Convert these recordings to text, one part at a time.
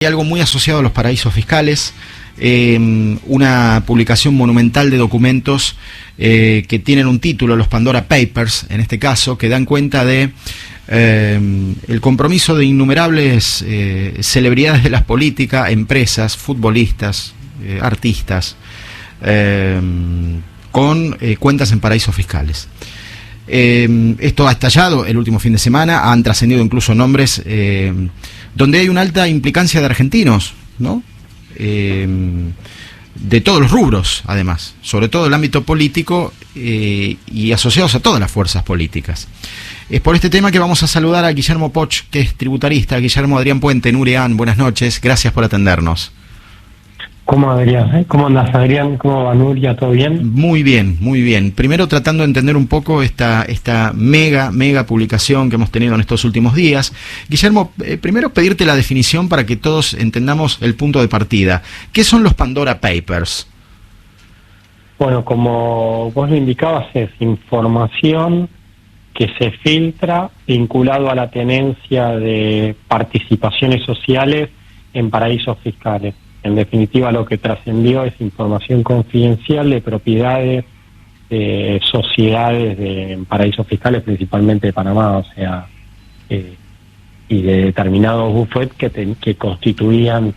Hay algo muy asociado a los paraísos fiscales, una publicación monumental de documentos que tienen un título, los Pandora Papers, en este caso, que dan cuenta de el compromiso de innumerables celebridades de la política, empresas, futbolistas, artistas, con cuentas en paraísos fiscales. Esto ha estallado el último fin de semana, han trascendido incluso nombres donde hay una alta implicancia de argentinos, ¿no? De todos los rubros, además, sobre todo el ámbito político y asociados a todas las fuerzas políticas. Es por este tema que vamos a saludar a Guillermo Poch, que es tributarista. Guillermo Adrián Puente, Nurean, buenas noches, gracias por atendernos. ¿Cómo, Adrián? ¿Cómo andas, Adrián? ¿Cómo va, Nuria? ¿Todo bien? Muy bien, muy bien. Primero tratando de entender un poco esta mega publicación que hemos tenido en estos últimos días. Guillermo, primero pedirte la definición para que todos entendamos el punto de partida. ¿Qué son los Pandora Papers? Bueno, como vos lo indicabas, es información que se filtra vinculado a la tenencia de participaciones sociales en paraísos fiscales. En definitiva, lo que trascendió es información confidencial de propiedades de sociedades en paraísos fiscales, principalmente de Panamá, o sea, y de determinados bufetes que constituían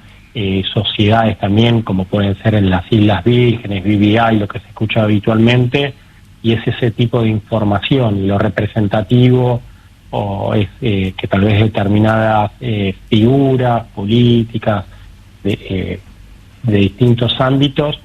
sociedades también, como pueden ser en las Islas Vírgenes, BVI, lo que se escucha habitualmente, y es ese tipo de información, y lo representativo o es que tal vez determinadas figuras políticas de distintos ámbitos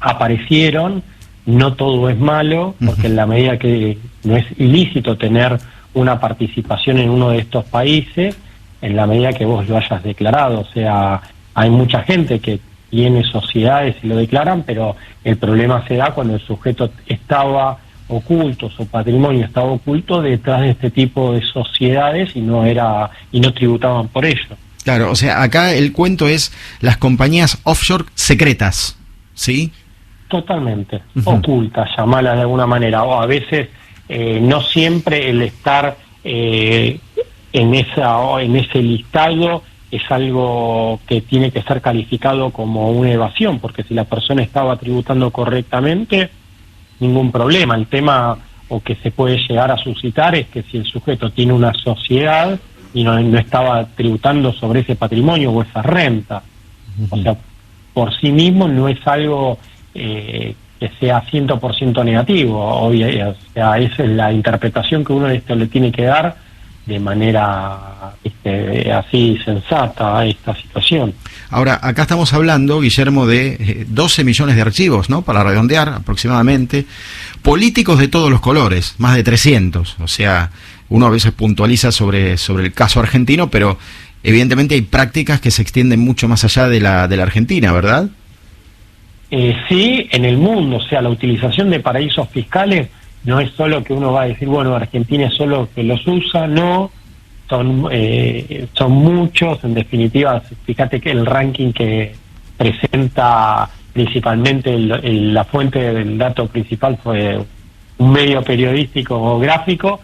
aparecieron. No todo es malo, porque en la medida que no es ilícito tener una participación en uno de estos países, en la medida que vos lo hayas declarado. O sea, hay mucha gente que tiene sociedades y lo declaran, pero el problema se da cuando el sujeto estaba oculto, su patrimonio estaba oculto detrás de este tipo de sociedades y no tributaban por ello. Claro, o sea, acá el cuento es las compañías offshore secretas, ¿sí? Totalmente, ocultas, llamarlas de alguna manera, o a veces no siempre el estar en ese listado es algo que tiene que ser calificado como una evasión, porque si la persona estaba tributando correctamente, ningún problema. El tema o que se puede llegar a suscitar es que si el sujeto tiene una sociedad y no estaba tributando sobre ese patrimonio o esa renta, o sea, por sí mismo no es algo que sea 100% negativo, o sea, esa es la interpretación que uno le tiene que dar de manera así sensata a esta situación. Ahora, acá estamos hablando, Guillermo, de 12 millones de archivos, ¿no? Para redondear aproximadamente, políticos de todos los colores, más de 300, o sea, uno a veces puntualiza sobre el caso argentino, pero evidentemente hay prácticas que se extienden mucho más allá de la Argentina, ¿verdad? Sí, en el mundo, o sea, la utilización de paraísos fiscales no es solo que uno va a decir, bueno, Argentina es solo que los usa, no, son muchos. En definitiva, fíjate que el ranking que presenta principalmente la fuente del dato principal fue un medio periodístico o gráfico.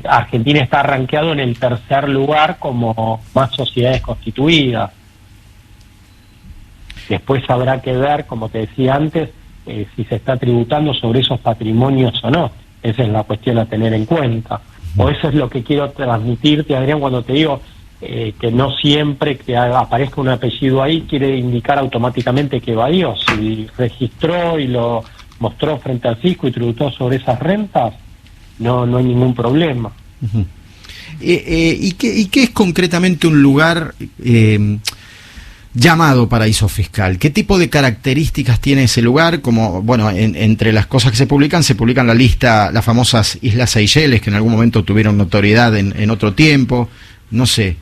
Argentina está rankeado en el tercer lugar como más sociedades constituidas. Después habrá que ver, como te decía antes, si se está tributando sobre esos patrimonios o no. Esa es la cuestión a tener en cuenta. O eso es lo que quiero transmitirte, Adrián, cuando te digo que no siempre que aparezca un apellido ahí quiere indicar automáticamente que evadió. Si registró y lo mostró frente al fisco y tributó sobre esas rentas, no hay ningún problema. ¿Y qué es concretamente un lugar llamado paraíso fiscal? ¿Qué tipo de características tiene ese lugar? Como, bueno, entre las cosas que se publican la lista, las famosas Islas Seychelles, que en algún momento tuvieron notoriedad en otro tiempo, no sé,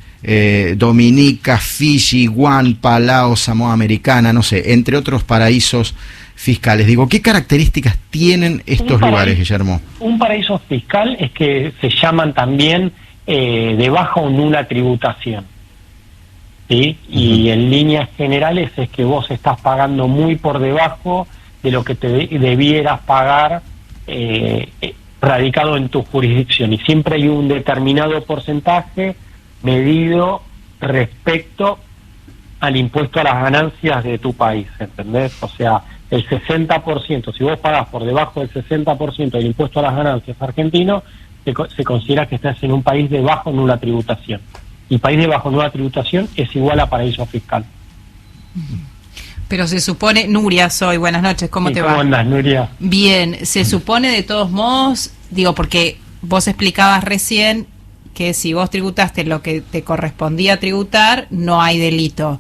Dominica, Fiji, Guam, Palau, Samoa Americana, no sé, entre otros paraísos fiscales. Digo, ¿qué características tienen estos lugares, Guillermo? Un paraíso fiscal es que se llaman también de baja o nula tributación, ¿sí? Y en líneas generales es que vos estás pagando muy por debajo de lo que te debieras pagar radicado en tu jurisdicción, y siempre hay un determinado porcentaje medido respecto al impuesto a las ganancias de tu país, ¿entendés? O sea, el 60%, si vos pagás por debajo del 60% del impuesto a las ganancias argentino, se considera que estás en un país de bajo nula tributación. Y país de bajo nula tributación es igual a paraíso fiscal. Pero se supone, Nuria soy, buenas noches, ¿cómo te va? ¿Cómo andás, Nuria? Bien, se supone de todos modos, digo, porque vos explicabas recién que si vos tributaste lo que te correspondía tributar, no hay delito.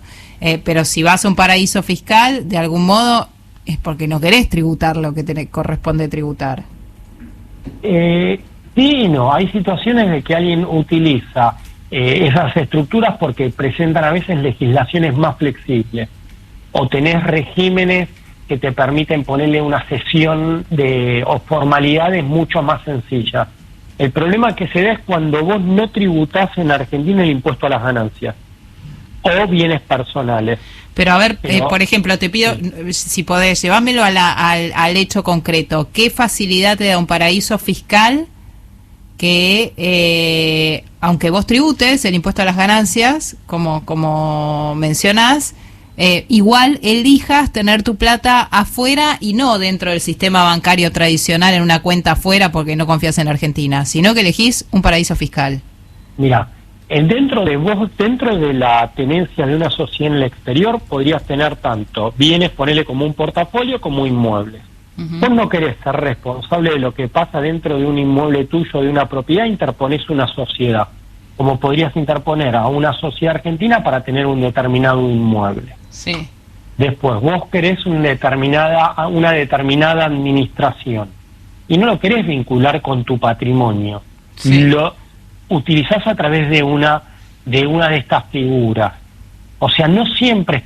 Pero si vas a un paraíso fiscal, de algún modo es porque no querés tributar lo que te corresponde tributar. Sí, no, hay situaciones de que alguien utiliza esas estructuras porque presentan a veces legislaciones más flexibles, o tenés regímenes que te permiten ponerle una cesión o formalidades mucho más sencillas. El problema que se da es cuando vos no tributás en Argentina el impuesto a las ganancias o bienes personales. Pero a ver, por ejemplo, te pido, si podés, llevámelo al hecho concreto. ¿Qué facilidad te da un paraíso fiscal que, aunque vos tributes el impuesto a las ganancias, como mencionás, igual elijas tener tu plata afuera y no dentro del sistema bancario tradicional en una cuenta afuera porque no confías en Argentina, sino que elegís un paraíso fiscal? Mira, dentro de la tenencia de una sociedad en el exterior podrías tener tanto bienes, ponele como un portafolio, como inmuebles. Vos no querés ser responsable de lo que pasa dentro de un inmueble tuyo, de una propiedad, interponés una sociedad, como podrías interponer a una sociedad argentina para tener un determinado inmueble. Sí. Después, vos querés una determinada administración y no lo querés vincular con tu patrimonio. Sí. Lo utilizás a través de una de estas figuras. O sea, no siempre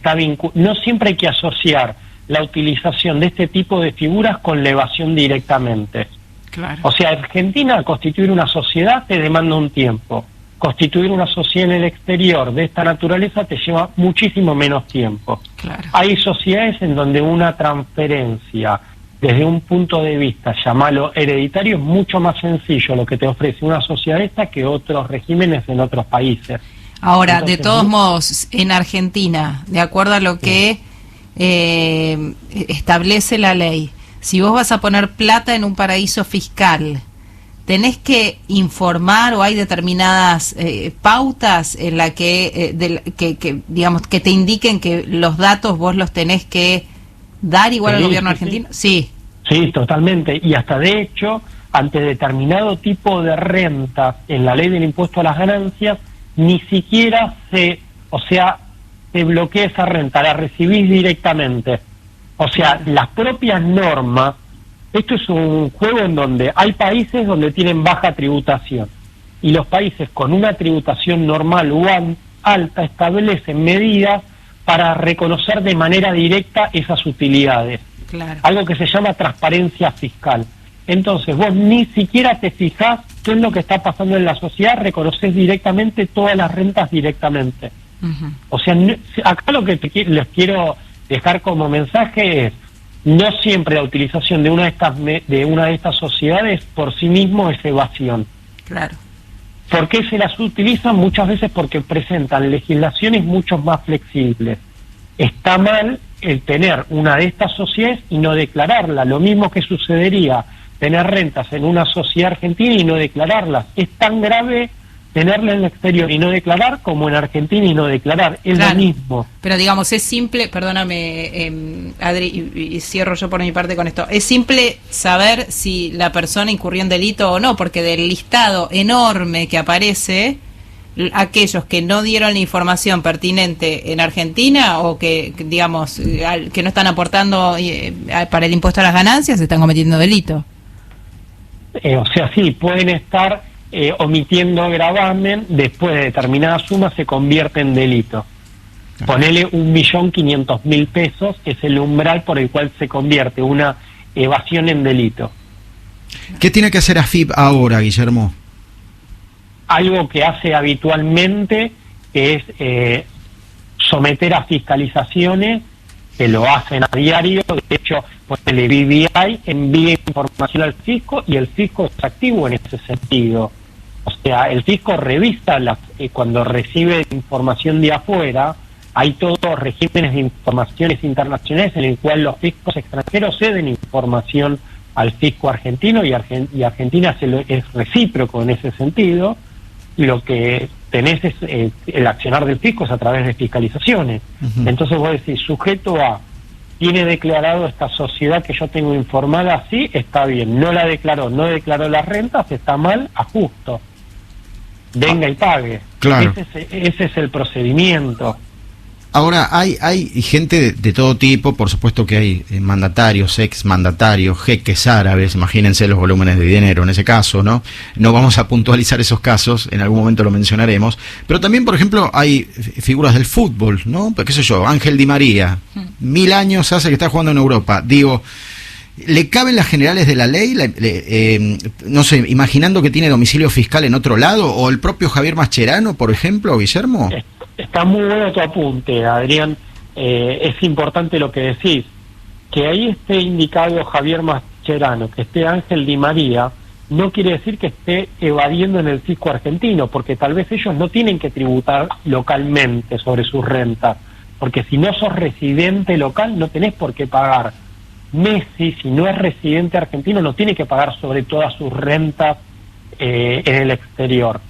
hay que asociar la utilización de este tipo de figuras con la evasión directamente. Claro. O sea, Argentina, constituir una sociedad te demanda un tiempo. Constituir una sociedad en el exterior de esta naturaleza te lleva muchísimo menos tiempo. Claro. Hay sociedades en donde una transferencia desde un punto de vista, llamarlo hereditario, es mucho más sencillo lo que te ofrece una sociedad esta que otros regímenes en otros países. Ahora, entonces, de todos modos, en Argentina, de acuerdo a lo que establece la ley, si vos vas a poner plata en un paraíso fiscal, ¿tenés que informar o hay determinadas pautas en la que digamos que te indiquen que los datos vos los tenés que dar igual al gobierno argentino? Sí. Sí, totalmente. Y hasta de hecho, ante determinado tipo de rentas en la ley del impuesto a las ganancias, ni siquiera se bloquea esa renta, la recibís directamente. O sea, las propias normas. Esto es un juego en donde hay países donde tienen baja tributación y los países con una tributación normal o alta establecen medidas para reconocer de manera directa esas utilidades. Claro. Algo que se llama transparencia fiscal. Entonces vos ni siquiera te fijás qué es lo que está pasando en la sociedad, reconoces directamente todas las rentas directamente. O sea, acá lo que les quiero dejar como mensaje es: no siempre la utilización de una de estas sociedades por sí mismo es evasión. Claro. ¿Por qué se las utilizan? Muchas veces porque presentan legislaciones mucho más flexibles. Está mal el tener una de estas sociedades y no declararla. Lo mismo que sucedería tener rentas en una sociedad argentina y no declararlas. Es tan grave tenerla en el exterior y no declarar como en Argentina y no declarar. Es Claro. lo mismo. Pero digamos, es simple, perdóname, Adri, y cierro yo por mi parte con esto, es simple saber si la persona incurrió en delito o no, porque del listado enorme que aparece, aquellos que no dieron la información pertinente en Argentina o que digamos, que no están aportando para el impuesto a las ganancias, están cometiendo delito. O sea, sí, pueden estar omitiendo gravamen, después de determinada suma se convierte en delito. Ponele 1.500.000 pesos, es el umbral por el cual se convierte una evasión en delito. ¿Qué tiene que hacer AFIP ahora, Guillermo? Algo que hace habitualmente, que es someter a fiscalizaciones, que lo hacen a diario. De hecho, pues el BBI envía información al fisco y el fisco es activo en ese sentido. O sea, el fisco revisa cuando recibe información de afuera, hay todos regímenes de informaciones internacionales en el cual los fiscos extranjeros ceden información al fisco argentino y Argentina es recíproco en ese sentido. Lo que tenés es el accionar del fisco es a través de fiscalizaciones. Entonces vos decís, sujeto A tiene declarado esta sociedad que yo tengo informada, sí, está bien, no la declaró, no declaró las rentas, está mal, ajusto, venga y pague. Claro. Ese es el procedimiento. Ahora, hay gente de todo tipo, por supuesto que hay mandatarios, exmandatarios, jeques árabes, imagínense los volúmenes de dinero en ese caso, ¿no? No vamos a puntualizar esos casos, en algún momento lo mencionaremos, pero también, por ejemplo, hay figuras del fútbol, ¿no? Pues, qué sé yo, Ángel Di María, 1000 años hace que está jugando en Europa, digo, ¿le caben las generales de la ley? No sé, imaginando que tiene domicilio fiscal en otro lado, o el propio Javier Mascherano, por ejemplo, Guillermo. Está muy bueno tu apunte, Adrián. Es importante lo que decís. Que ahí esté indicado Javier Mascherano, que esté Ángel Di María, no quiere decir que esté evadiendo en el fisco argentino, porque tal vez ellos no tienen que tributar localmente sobre sus rentas, porque si no sos residente local no tenés por qué pagar. Messi, si no es residente argentino, no tiene que pagar sobre todas sus rentas en el exterior.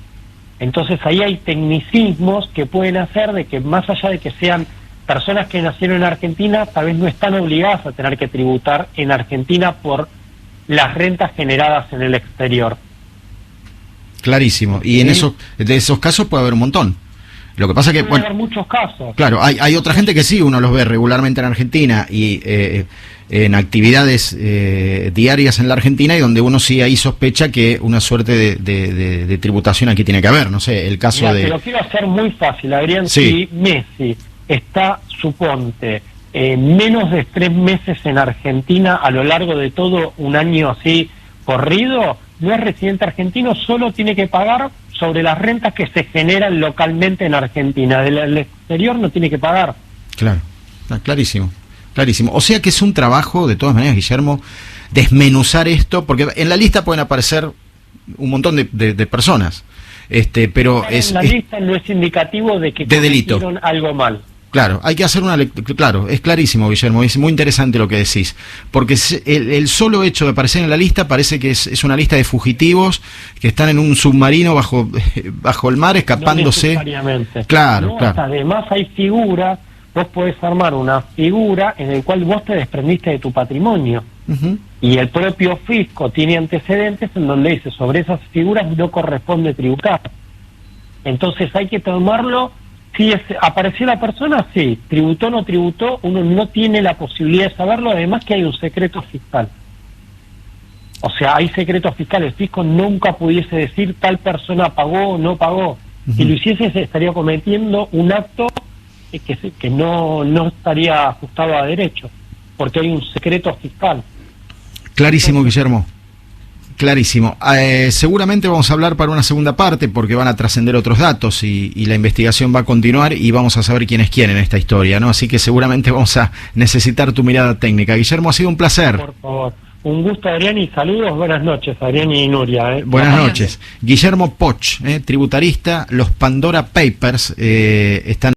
Entonces ahí hay tecnicismos que pueden hacer de que, más allá de que sean personas que nacieron en Argentina, tal vez no están obligadas a tener que tributar en Argentina por las rentas generadas en el exterior. Clarísimo. Y en de esos casos puede haber un montón. Lo que pasa que puede haber muchos casos. Claro, hay otra gente que sí, uno los ve regularmente en Argentina y en actividades diarias en la Argentina, y donde uno sí ahí sospecha que una suerte de tributación aquí tiene que haber, no sé, el caso de... Te lo quiero hacer muy fácil, Adrián. Sí. Si Messi está, suponte, menos de 3 meses en Argentina a lo largo de todo un año así corrido, no es residente argentino, solo tiene que pagar sobre las rentas que se generan localmente en Argentina. Del exterior no tiene que pagar. Claro, clarísimo. Clarísimo. O sea que es un trabajo, de todas maneras, Guillermo, desmenuzar esto, porque en la lista pueden aparecer un montón de personas, pero en la lista no es indicativo de que cometieron algo mal. Claro, hay que hacer una lectura. Claro, es clarísimo, Guillermo, es muy interesante lo que decís, porque el solo hecho de aparecer en la lista parece que es una lista de fugitivos que están en un submarino bajo el mar, escapándose. No necesariamente. Claro, no, claro. Además hay figuras. Vos podés armar una figura en la cual vos te desprendiste de tu patrimonio. Y el propio fisco tiene antecedentes en donde dice sobre esas figuras no corresponde tributar. Entonces hay que tomarlo, si apareció la persona, sí, tributó o no tributó, uno no tiene la posibilidad de saberlo, además que hay un secreto fiscal. O sea, hay secreto fiscal, el fisco nunca pudiese decir tal persona pagó o no pagó. Si lo hiciese se estaría cometiendo un acto que no estaría ajustado a derecho, porque hay un secreto fiscal. Clarísimo, Guillermo. Clarísimo. Seguramente vamos a hablar para una segunda parte, porque van a trascender otros datos y la investigación va a continuar y vamos a saber quién es quién en esta historia, ¿no? Así que seguramente vamos a necesitar tu mirada técnica. Guillermo, ha sido un placer. Por favor. Un gusto, Adrián, y saludos. Buenas noches, Adrián y Nuria. Buenas noches. Guillermo Poch, tributarista. Los Pandora Papers están